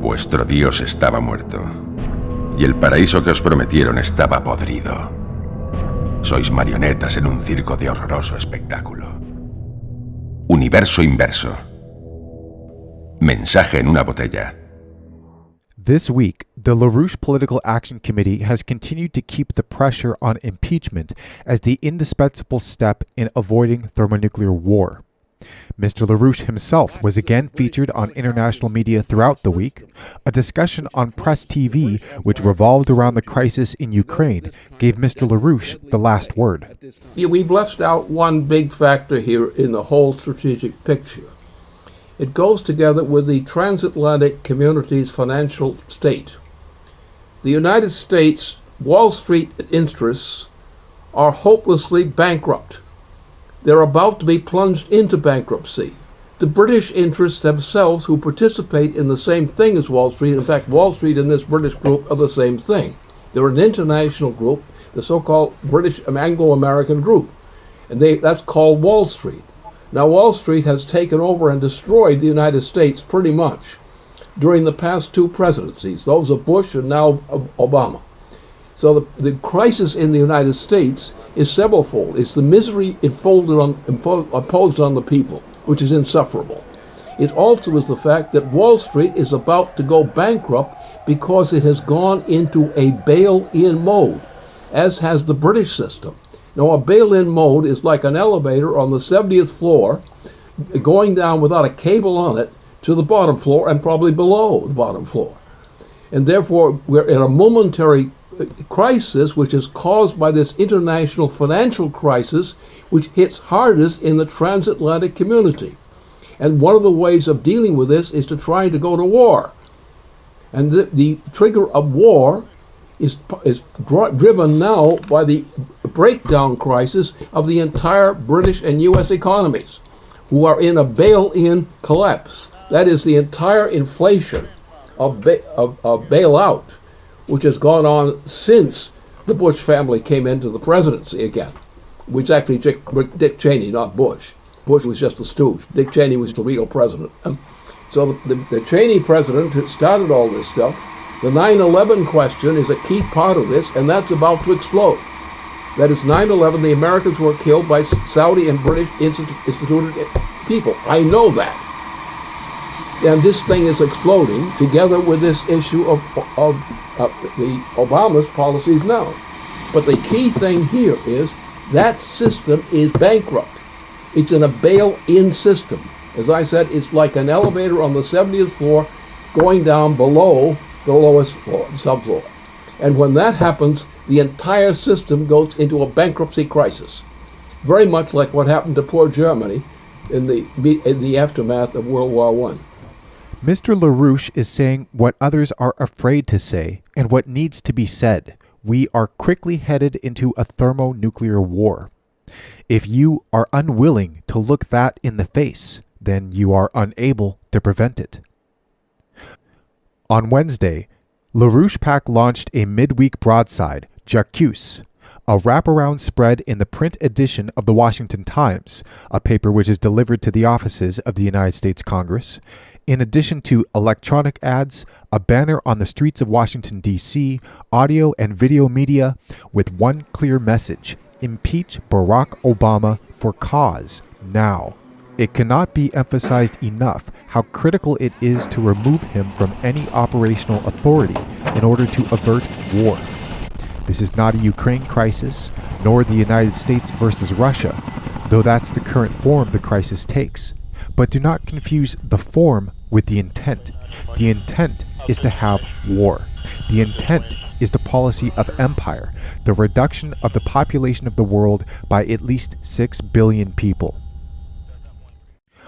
Vuestro Dios estaba muerto, y el paraíso que os prometieron estaba podrido. Sois marionetas en un circo de horroroso espectáculo. Universo inverso. Mensaje en una botella. This week, the LaRouche Political Action Committee has continued to keep the pressure on impeachment as the indispensable step in avoiding thermonuclear war. Mr. LaRouche himself was again featured on international media throughout the week. A discussion on Press TV, which revolved around the crisis in Ukraine, gave Mr. LaRouche the last word. We've left out one big factor here in the whole strategic picture. It goes together with the transatlantic community's financial state. The United States Wall Street interests are hopelessly bankrupt. They're about to be plunged into bankruptcy. The British interests themselves, who participate in the same thing as Wall Street, in fact, Wall Street and this British group are the same thing. They're an international group, the so-called British Anglo-American group, and that's called Wall Street. Now, Wall Street has taken over and destroyed the United States pretty much during the past two presidencies, those of Bush and now of Obama. So the crisis in the United States is severalfold. It's the misery imposed on the people, which is insufferable. It also is the fact that Wall Street is about to go bankrupt because it has gone into a bail-in mode, as has the British system. Now, a bail-in mode is like an elevator on the 70th floor going down without a cable on it to the bottom floor and probably below the bottom floor. And therefore, we're in a momentary crisis which is caused by this international financial crisis which hits hardest in the transatlantic community. And one of the ways of dealing with this is to try to go to war. And the trigger of war is driven now by the breakdown crisis of the entire British and U.S. economies, who are in a bail-in collapse. That is the entire inflation of bailout, which has gone on since the Bush family came into the presidency again, which actually Dick Cheney, not Bush. Bush was just a stooge. Dick Cheney was the real president. So the Cheney president who started all this stuff. The 9/11 question is a key part of this, and that's about to explode. That is 9/11, the Americans were killed by Saudi and British instituted people. I know that. And this thing is exploding together with this issue of the Obama's policies now. But the key thing here is that system is bankrupt. It's in a bail-in system. As I said, it's like an elevator on the 70th floor going down below the lowest floor, subfloor. And when that happens, the entire system goes into a bankruptcy crisis. Very much like what happened to poor Germany in the aftermath of World War I. Mr. LaRouche is saying what others are afraid to say and what needs to be said. We are quickly headed into a thermonuclear war. If you are unwilling to look that in the face, then you are unable to prevent it. On Wednesday, LaRouche PAC launched a midweek broadside, J'accuse, a wraparound spread in the print edition of the Washington Times, a paper which is delivered to the offices of the United States Congress, in addition to electronic ads, a banner on the streets of Washington, D.C., audio and video media, with one clear message: impeach Barack Obama for cause now. It cannot be emphasized enough how critical it is to remove him from any operational authority in order to avert war. This is not a Ukraine crisis, nor the United States versus Russia, though that's the current form the crisis takes. But do not confuse the form with the intent. The intent is to have war. The intent is the policy of empire, the reduction of the population of the world by at least 6 billion people.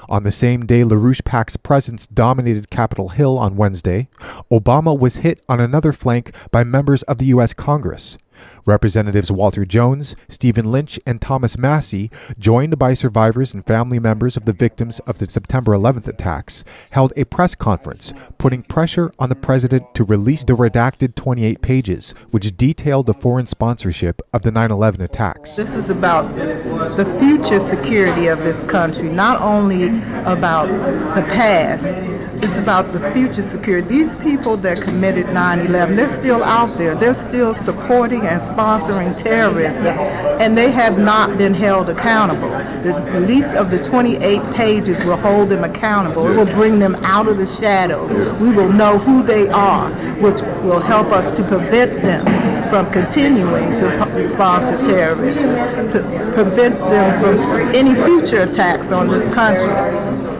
On the same day LaRouche PAC's presence dominated Capitol Hill on Wednesday, Obama was hit on another flank by members of the U.S. Congress. Representatives Walter Jones, Stephen Lynch, and Thomas Massey, joined by survivors and family members of the victims of the September 11th attacks, held a press conference, putting pressure on the president to release the redacted 28 pages, which detailed the foreign sponsorship of the 9/11 attacks. This is about the future security of this country, not only about the past. It's about the future security. These people that committed 9/11, they're still out there. They're still supporting and sponsoring terrorism, and they have not been held accountable. The release of the 28 pages will hold them accountable. It will bring them out of the shadows. We will know who they are, which will help us to prevent them from continuing to sponsor terrorism, to prevent them from any future attacks on this country,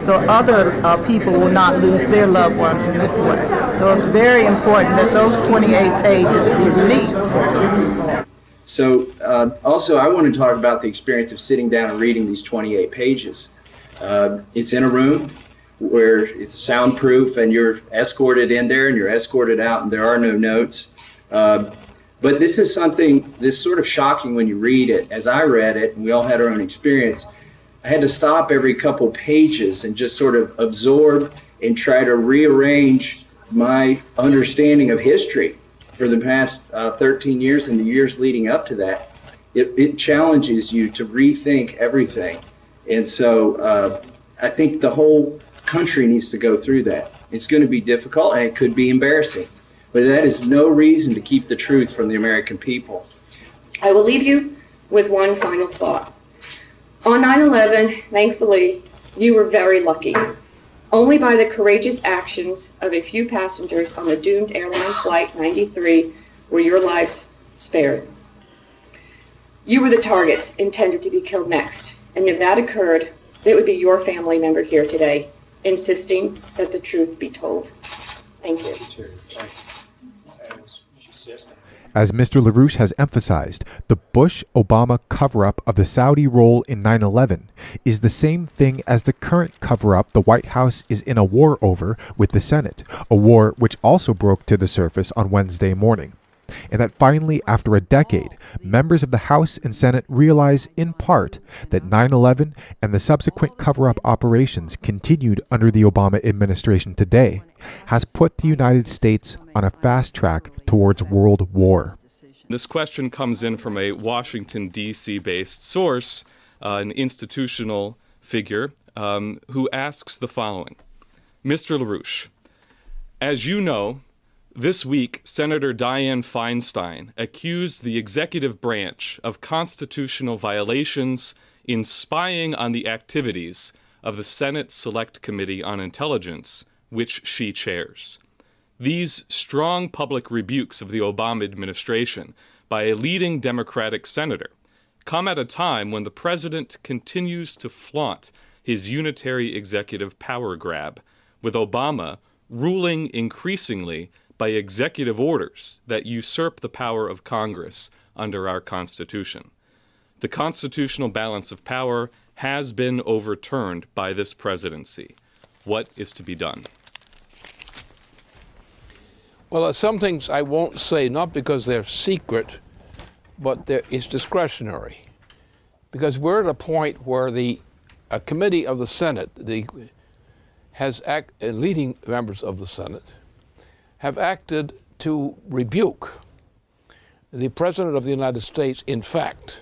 so other people will not lose their loved ones in this way. So it's very important that those 28 pages be released. So also I want to talk about the experience of sitting down and reading these 28 pages. It's in a room where it's soundproof and you're escorted in there and you're escorted out and there are no notes. But this is something that's sort of shocking when you read it. As I read it, and we all had our own experience, I had to stop every couple pages and just sort of absorb and try to rearrange my understanding of history for the past 13 years and the years leading up to that. It challenges you to rethink everything. And so I think the whole country needs to go through that. It's going to be difficult and it could be embarrassing, but that is no reason to keep the truth from the American people. I will leave you with one final thought. On 9/11, thankfully, you were very lucky. Only by the courageous actions of a few passengers on the doomed airline Flight 93 were your lives spared. You were the targets intended to be killed next, and if that occurred, it would be your family member here today, insisting that the truth be told. Thank you. As Mr. LaRouche has emphasized, the Bush-Obama cover-up of the Saudi role in 9/11 is the same thing as the current cover-up the White House is in a war over with the Senate, a war which also broke to the surface on Wednesday morning. And that finally, after a decade, members of the House and Senate realize in part that 9/11 and the subsequent cover-up operations continued under the Obama administration today has put the United States on a fast track towards world war. This question comes in from a Washington, D.C. based source, an institutional figure, who asks the following. Mr. LaRouche, as you know, this week, Senator Dianne Feinstein accused the executive branch of constitutional violations in spying on the activities of the Senate Select Committee on Intelligence, which she chairs. These strong public rebukes of the Obama administration by a leading Democratic senator come at a time when the president continues to flaunt his unitary executive power grab, with Obama ruling increasingly by executive orders that usurp the power of Congress under our Constitution. The constitutional balance of power has been overturned by this presidency. What is to be done? Well, some things I won't say, not because they're secret, but it's discretionary. Because we're at a point where a committee of the Senate, leading members of the Senate, have acted to rebuke the President of the United States, in fact,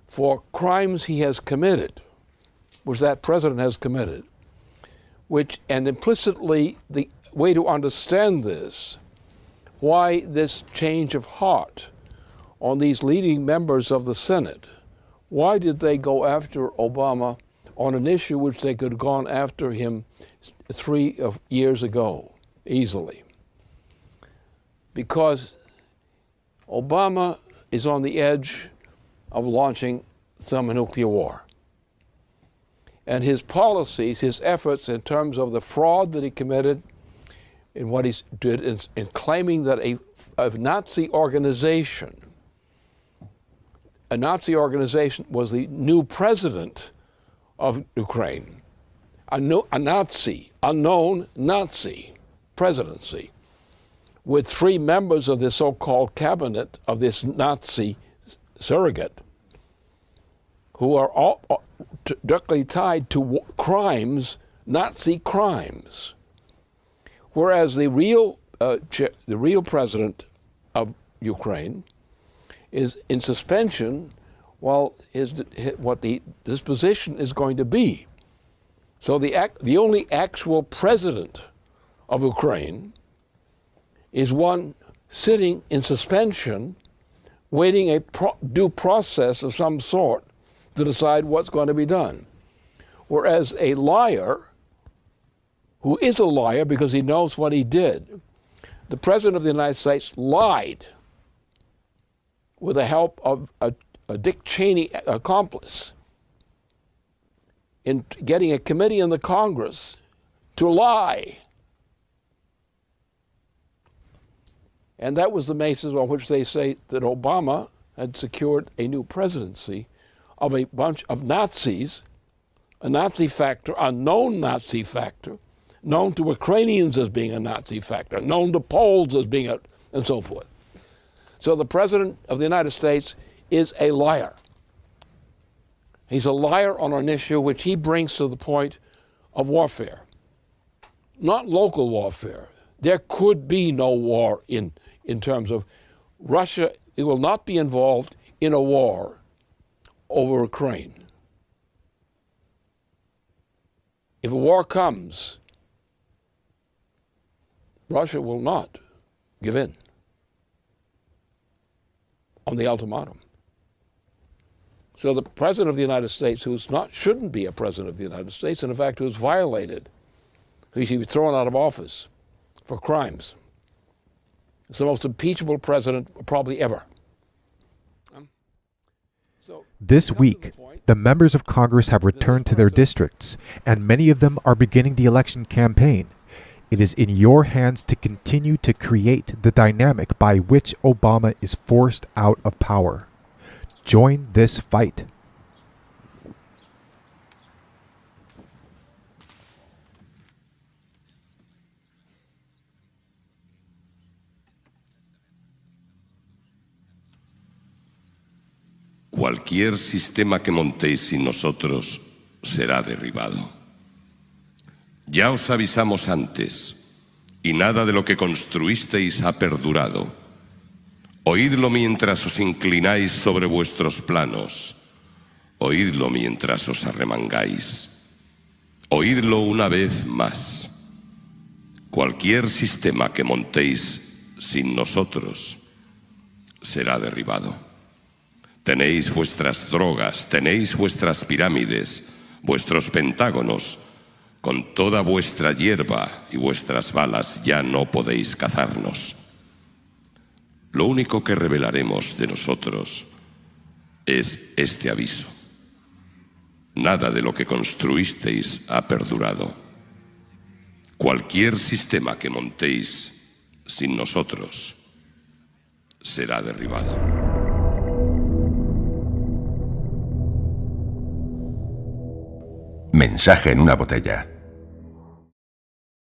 for crimes he has committed, which that President has committed, and implicitly the way to understand this, why this change of heart on these leading members of the Senate. Why did they go after Obama on an issue which they could have gone after him 3 years ago easily? Because Obama is on the edge of launching thermonuclear war. And his policies, his efforts in terms of the fraud that he committed, in what he did in claiming that a Nazi organization was the new president of Ukraine, a unknown Nazi presidency, with 3 members of the so-called cabinet of this Nazi surrogate who are all directly tied to crimes, Nazi crimes. Whereas the real president of Ukraine is in suspension while what the disposition is going to be. So the only actual president of Ukraine is one sitting in suspension, waiting a due process of some sort to decide what's going to be done. Whereas a liar, who is a liar because he knows what he did, the President of the United States lied with the help of a Dick Cheney accomplice in getting a committee in the Congress to lie. And that was the basis on which they say that Obama had secured a new presidency of a bunch of Nazis, a Nazi factor, a known Nazi factor, known to Ukrainians as being a Nazi factor, known to Poles as being and so forth. So the President of the United States is a liar. He's a liar on an issue which he brings to the point of warfare, not local warfare. There could be no war in terms of Russia. It will not be involved in a war over Ukraine. If a war comes, Russia will not give in on the ultimatum. So the President of the United States, shouldn't be a President of the United States, and in fact who's violated, he should be thrown out of office for crimes. It's the most impeachable president probably ever. This week, the members of Congress have returned to their districts, and many of them are beginning the election campaign. It is in your hands to continue to create the dynamic by which Obama is forced out of power. Join this fight. Cualquier sistema que montéis sin nosotros será derribado. Ya os avisamos antes, y nada de lo que construisteis ha perdurado. Oídlo mientras os inclináis sobre vuestros planos. Oídlo mientras os arremangáis. Oídlo una vez más. Cualquier sistema que montéis sin nosotros será derribado. Tenéis vuestras drogas, tenéis vuestras pirámides, vuestros pentágonos. Con toda vuestra hierba y vuestras balas ya no podéis cazarnos. Lo único que revelaremos de nosotros es este aviso. Nada de lo que construisteis ha perdurado. Cualquier sistema que montéis sin nosotros será derribado. Mensaje en una botella.